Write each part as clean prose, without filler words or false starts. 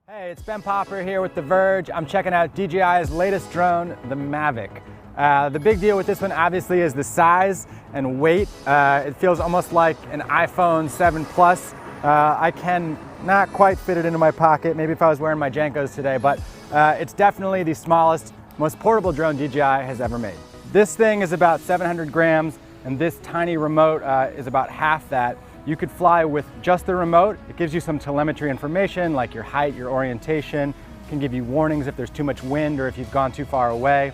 Hey, it's Ben Popper here with The Verge. I'm checking out DJI's latest drone, the Mavic. The big deal with this one obviously is the size and weight. It feels almost like an iPhone 7 Plus. I can not quite fit it into my pocket, maybe if I was wearing my Jankos today, but it's definitely the smallest, most portable drone DJI has ever made. This thing is about 700 grams, and this tiny remote is about half that. You could fly with just the remote. It gives you some telemetry information like your height, your orientation. It can give you warnings if there's too much wind or if you've gone too far away.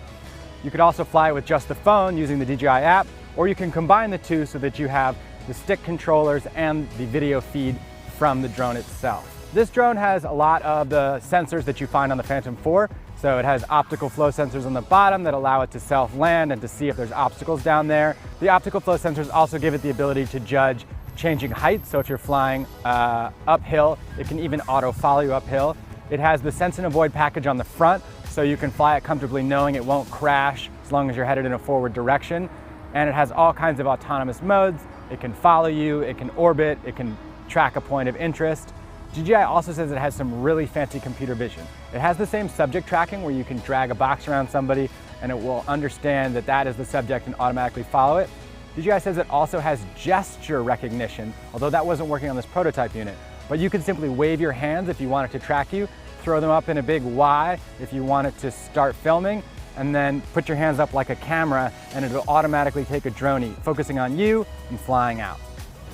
You could also fly with just the phone using the DJI app, or you can combine the two so that you have the stick controllers and the video feed from the drone itself. This drone has a lot of the sensors that you find on the Phantom 4. So it has optical flow sensors on the bottom that allow it to self-land and to see if there's obstacles down there. The optical flow sensors also give it the ability to judge changing height. So if you're flying uphill, it can even auto follow you uphill. It has the Sense and Avoid package on the front, so you can fly it comfortably knowing it won't crash as long as you're headed in a forward direction. And it has all kinds of autonomous modes. It can follow you, it can orbit, it can track a point of interest. DJI also says it has some really fancy computer vision. It has the same subject tracking where you can drag a box around somebody and it will understand that that is the subject and automatically follow it. DJI says it also has gesture recognition, although that wasn't working on this prototype unit. But you can simply wave your hands if you want it to track you, throw them up in a big Y if you want it to start filming, and then put your hands up like a camera and it will automatically take a drone focusing on you and flying out.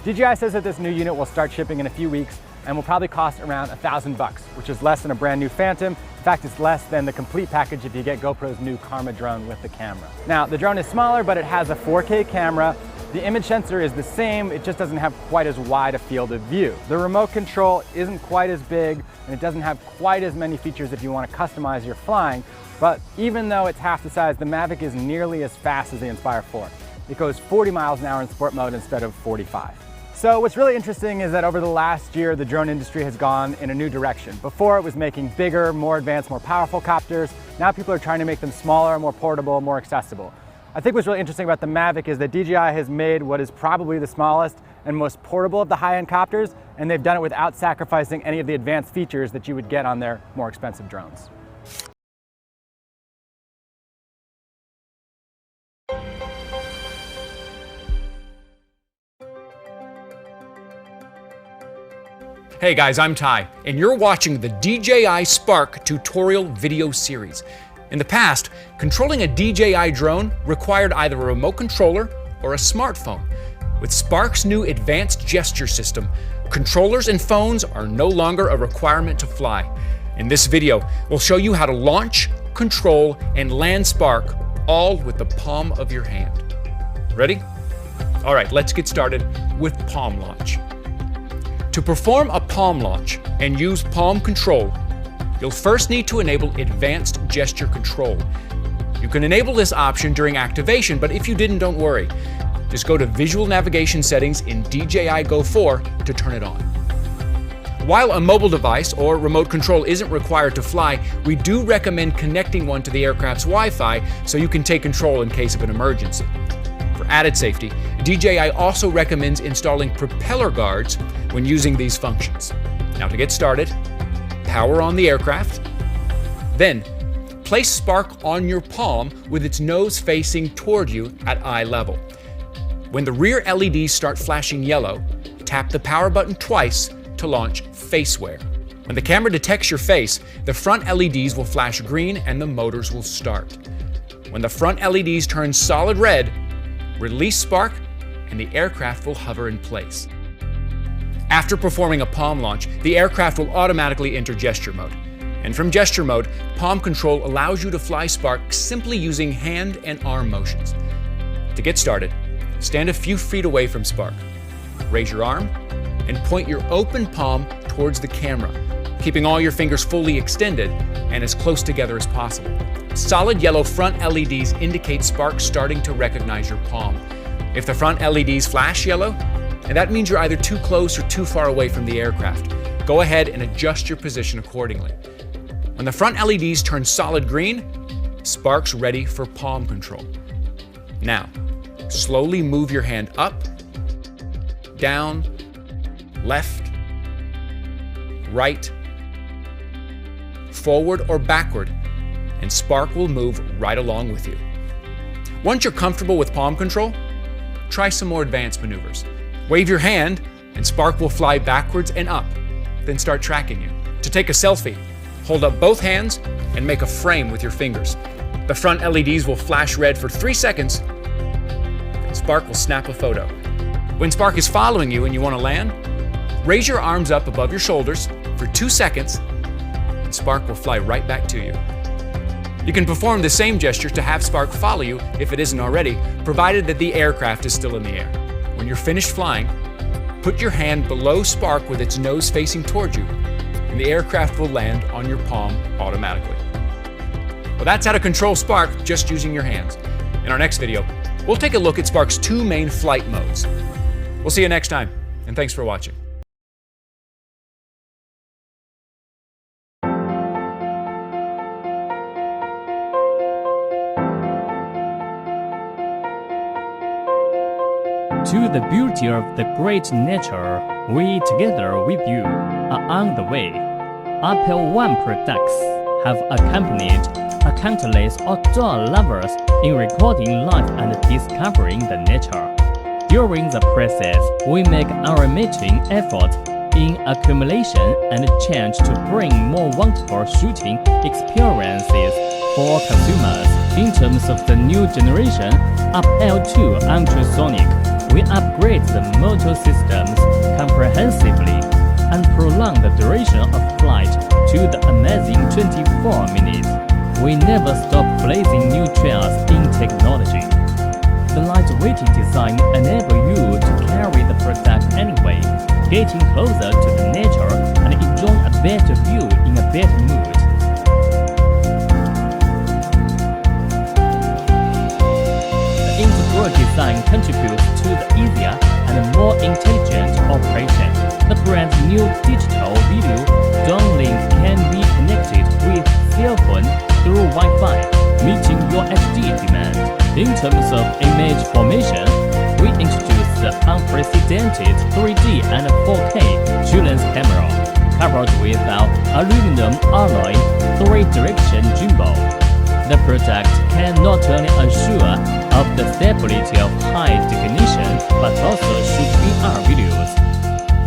DJI says that this new unit will start shipping in a few weeks and will probably cost around $1,000, which is less than a brand new Phantom. In fact, it's less than the complete package if you get GoPro's new Karma drone with the camera. Now, the drone is smaller, but it has a 4K camera. The image sensor is the same, it just doesn't have quite as wide a field of view. The remote control isn't quite as big, and it doesn't have quite as many features if you want to customize your flying, but even though it's half the size, the Mavic is nearly as fast as the Inspire 4. It goes 40 miles an hour in sport mode instead of 45. So what's really interesting is that over the last year, the drone industry has gone in a new direction. Before it was making bigger, more advanced, more powerful copters. Now people are trying to make them smaller, more portable, more accessible. I think what's really interesting about the Mavic is that DJI has made what is probably the smallest and most portable of the high-end copters, and they've done it without sacrificing any of the advanced features that you would get on their more expensive drones. Hey guys, I'm Ty, and you're watching the DJI Spark tutorial video series. In the past, controlling a DJI drone required either a remote controller or a smartphone. With Spark's new advanced gesture system, controllers and phones are no longer a requirement to fly. In this video, we'll show you how to launch, control, and land Spark, all with the palm of your hand. Ready? All right, let's get started with palm launch. To perform a palm launch and use palm control, you'll first need to enable advanced gesture control. You can enable this option during activation, but if you didn't, don't worry. Just go to Visual Navigation Settings in DJI Go 4 to turn it on. While a mobile device or remote control isn't required to fly, we do recommend connecting one to the aircraft's Wi-Fi so you can take control in case of an emergency. For added safety, DJI also recommends installing propeller guards when using these functions. Now to get started, power on the aircraft, then place Spark on your palm with its nose facing toward you at eye level. When the rear LEDs start flashing yellow, tap the power button twice to launch FaceWare. When the camera detects your face, the front LEDs will flash green and the motors will start. When the front LEDs turn solid red, release Spark and the aircraft will hover in place. After performing a palm launch, the aircraft will automatically enter gesture mode. And from gesture mode, palm control allows you to fly Spark simply using hand and arm motions. To get started, stand a few feet away from Spark. Raise your arm and point your open palm towards the camera, keeping all your fingers fully extended and as close together as possible. Solid yellow front LEDs indicate Spark starting to recognize your palm. If the front LEDs flash yellow, and that means you're either too close or too far away from the aircraft. Go ahead and adjust your position accordingly. When the front LEDs turn solid green, Spark's ready for palm control. Now, slowly move your hand up, down, left, right, forward or backward, and Spark will move right along with you. Once you're comfortable with palm control, try some more advanced maneuvers. Wave your hand, and Spark will fly backwards and up, then start tracking you. To take a selfie, hold up both hands and make a frame with your fingers. The front LEDs will flash red for 3 seconds, and Spark will snap a photo. When Spark is following you and you want to land, raise your arms up above your shoulders for 2 seconds, and Spark will fly right back to you. You can perform the same gesture to have Spark follow you if it isn't already, provided that the aircraft is still in the air. When you're finished flying, put your hand below Spark with its nose facing toward you, and the aircraft will land on your palm automatically. Well, that's how to control Spark just using your hands. In our next video, we'll take a look at Spark's 2 main flight modes. We'll see you next time, and thanks for watching. To the beauty of the great nature, we together with you are on the way. UPair One products have accompanied countless outdoor lovers in recording life and discovering the nature. During the process, we make unremitting effort in accumulation and change to bring more wonderful shooting experiences for consumers. In terms of the new generation UPair 2 ultrasonic, we upgrade the motor systems comprehensively and prolong the duration of flight to the amazing 24 minutes. We never stop blazing new trails in technology. The lightweight design enables you to carry the product anyway, getting closer to the nature and enjoying a better view in a better mood. The integral design contributes to the easier and more intelligent operation. The brand new digital video downlink can be connected with cell phone through Wi-Fi, meeting your HD demand. In terms of image formation, we introduced the unprecedented 3D and 4K dual-lens camera, covered with our aluminum alloy 3-direction gimbal. The product can not only assure of the stability of high definition, but also shoot VR videos.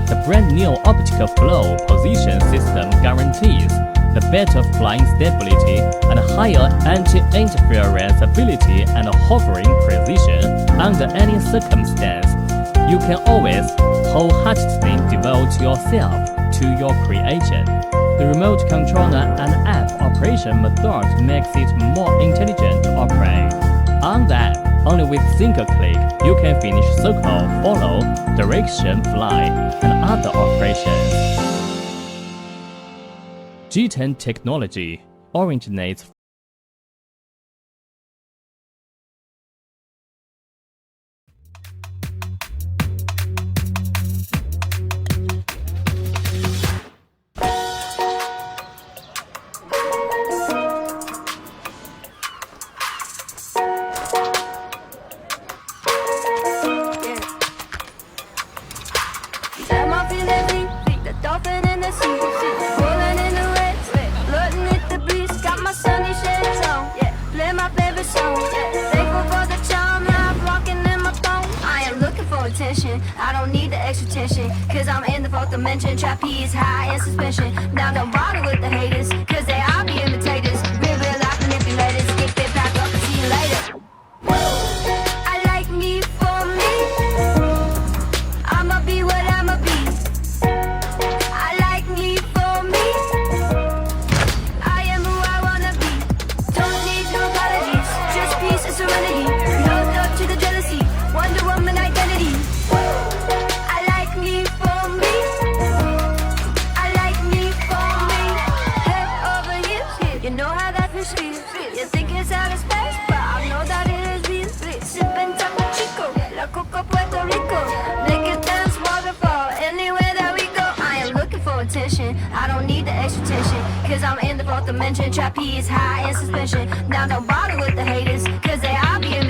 The brand new optical flow position system guarantees the better flying stability and higher anti-interference ability and hovering precision under any circumstance. You can always wholeheartedly devote yourself to your creation. The remote controller and app operation method makes it more intelligent to operate. On that, only with single click, you can finish circle, follow, direction, fly, and other operations. G10 technology originates I don't need the extra tension, cause I'm in the 4th dimension. Trapeze high in suspension. Now don't bother with the haters, cause they all be imitators. Real life manipulators. Skip it back up and see you later. I like me for me. I'ma be what I'ma be. I like me for me. I am who I wanna be. Don't need no apologies, just peace and serenity. No love to the jealousy. Wonder Woman identity. I like me for me. I like me for me. Head over heels, you know how that feels. You think it's out of space, but I know that it is real. Sipping Taco Chico, La Coca Puerto Rico. Make it dance waterfall anywhere that we go. I am looking for attention. I don't need the extra tension, cause I'm in the 4th dimension. Trapeze high in suspension. Now don't bother with the haters, cause they all be in